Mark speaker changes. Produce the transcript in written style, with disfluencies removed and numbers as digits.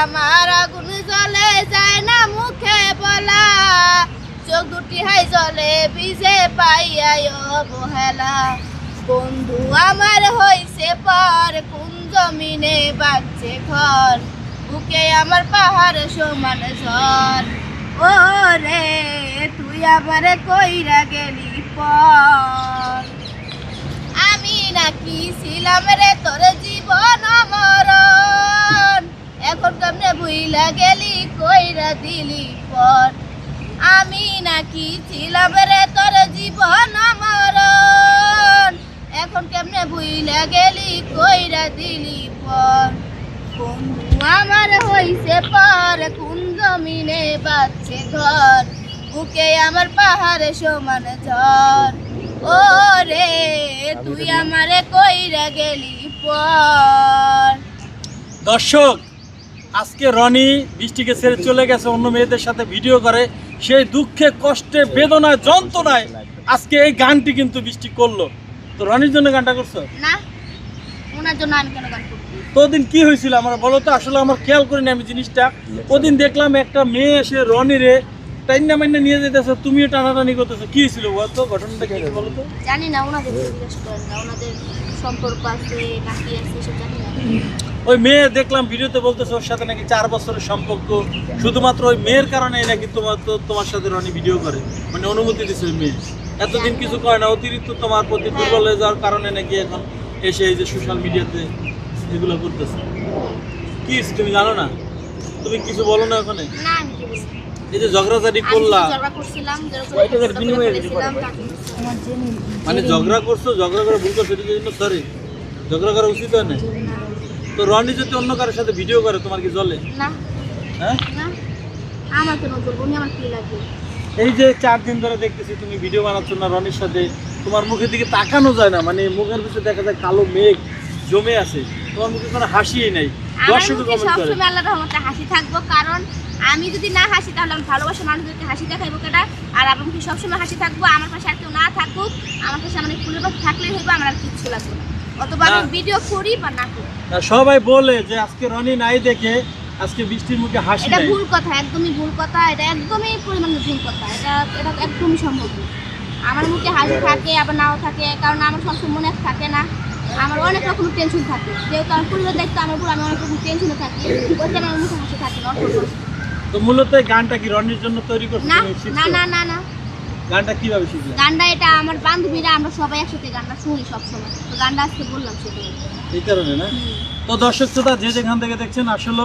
Speaker 1: আমার আগুন জ্বলে যায় না মুখে বলা, চোখ দুটি হাই জলে ভিজে পাইয়াই অবহেলা। বন্ধু আমার হইছে পর, কোন জমিনে বাঁচছে ঘর, বুকে আমার পাহাড় সমান ঝড়। ও রে তুই আমারে কইরা গেলি পর, আমি নাকি ছিলাম রে তোর জীবন মরণ, এখন কেমনে ভুইলা গেলি কইরা দিলি পর। আমি নাকি ছিলাম রে তোর জীবন মরণ, এখন কেমনে ভুইলা গেলি কইরা দিলি পর। বন্ধু আমার হইছে পর, কোন জমিনে বাঁচছে ঘর, বুকে আমার পাহাড়ে সমান ঝড়। ও রে তুই আমারে কইরা গেলি পর।
Speaker 2: দর্শক, আজকে রনি বৃষ্টিকে ছেড়ে চলে গেছে, অন্য মেয়েদের সাথে ভিডিও করে। সেই দুঃখে কষ্টে বেদনায় যন্ত্রণায় আজকে এই গানটি কিন্তু বৃষ্টি করলো। তো রনির জন্য গানটা করছো
Speaker 1: না? ওনার জন্য আমি কেন গান করব?
Speaker 2: তো ওদিন কি হয়েছিল আমার বলো তো, আসলে আমার খেয়াল করিনি আমি জিনিসটা। ওদিন দেখলাম একটা মেয়ে এসে রনিরে টাইনা মাইনা নিয়ে যেতেছে, তুমিও টানাটানি করতেছো, কি হয়েছিল বলতো, ঘটনাটা কি বলো তো?
Speaker 1: জানি না, ওনাদের জিজ্ঞেস করেন না, ওনাদের সম্পর্ক আছে নাকি আছে সব জানি না।
Speaker 2: ওই মেয়ে দেখলাম ভিডিওতে বলতেছে ওর সাথে নাকি 4 বছরের সম্পর্ক, শুধুমাত্র ওই মেয়ের কারণে নাকি তোমার সাথে রনি ভিডিও করে, মানে অনুমতি দিচ্ছে ওই মেয়ে। এতদিন কিছু করে না, অতিরিক্ত তোমার প্রতি দুর্বল হয়ে যাওয়ার কারণে নাকি এখন এসে এই যে সোশ্যাল মিডিয়াতে এগুলো করতেছে। কি তুমি জানো না? তুমি কিছু বলো না ওখানে?
Speaker 1: না আমি কি বলছি?
Speaker 2: এই যে ঝগড়াঝাটি করলা,
Speaker 1: ঝগড়া করছিলাম,
Speaker 2: মানে ঝগড়া করছো, ঝগড়া করে ভুল করছো, এটার জন্য সরি, ঝগড়া করা উচিত হয় না। তো রনি যদি অন্য কারোর সাথে ভিডিও করে তোমার কি চলে?
Speaker 1: না
Speaker 2: হ্যাঁ,
Speaker 1: না আমার কেন করবো, উনি আমার কি লাগে?
Speaker 2: এই যে 4 দিন ধরে দেখতেছি তুমি ভিডিও বানাচ্ছ না রনির সাথে, তোমার মুখের দিকে তাকানো যায় না, মানে মুখের ভিতরে দেখা যায় কালো মেঘ জমে আছে, তোমার মুখে কোনো হাসিই নাই। দর্শক কমেন্ট করে
Speaker 1: সবসময় আল্লাহর রহমতে হাসি থাকবো, কারণ আমি যদি না হাসি তাহলে আমি ভালোবাসা মানুষদেরকে হাসি দেখাইবো কেটা। আর আমি কি সবসময় হাসি থাকবো, আমার পাশে আর কেউ না থাকুক, আমার পাশে আমার ফুলের পাশে থাকলেই হইবো, আমার আর কিচ্ছু লাগবে না, অথবা আমি ভিডিও করি বা না করি।
Speaker 2: সবাই বলে যে আজকে রনি নাই দেখে আজকে বৃষ্টির মুখে হাসি
Speaker 1: এটা
Speaker 2: নাই।
Speaker 1: ভুল কথা, একদমই ভুল কথা, এটা একদমই পরিমাণে ভুল কথা, এটা এটা একদমই সম্ভব না। আমার মুখে হাসি থাকে আবার নাও থাকে, কারণ আমার সবসময় মনে থাকে না, আমার অনেক রকম টেনশন থাকে, যেহেতু আমার পরিবার দায়িত্ব আমার উপর, আমি অনেক রকম টেনশনে থাকি, ওইটা আমার মুখে হাসি থাকে না।
Speaker 2: তো মূলত এই গানটা কি রনির জন্য তৈরি করছো?
Speaker 1: না
Speaker 2: তুমি শিখছো?
Speaker 1: না না না না
Speaker 2: গানটা কিভাবে শিখলে?
Speaker 1: গানটা এটা আমার বান্ধবীরা আমরা সবাই একসাথে গানটা শুনি সবসময়, তো গানটা আজকে বললাম সেটা
Speaker 2: এই কারণে না? তো দর্শক শ্রোতা যে যেখান থেকে দেখছেন, আসলে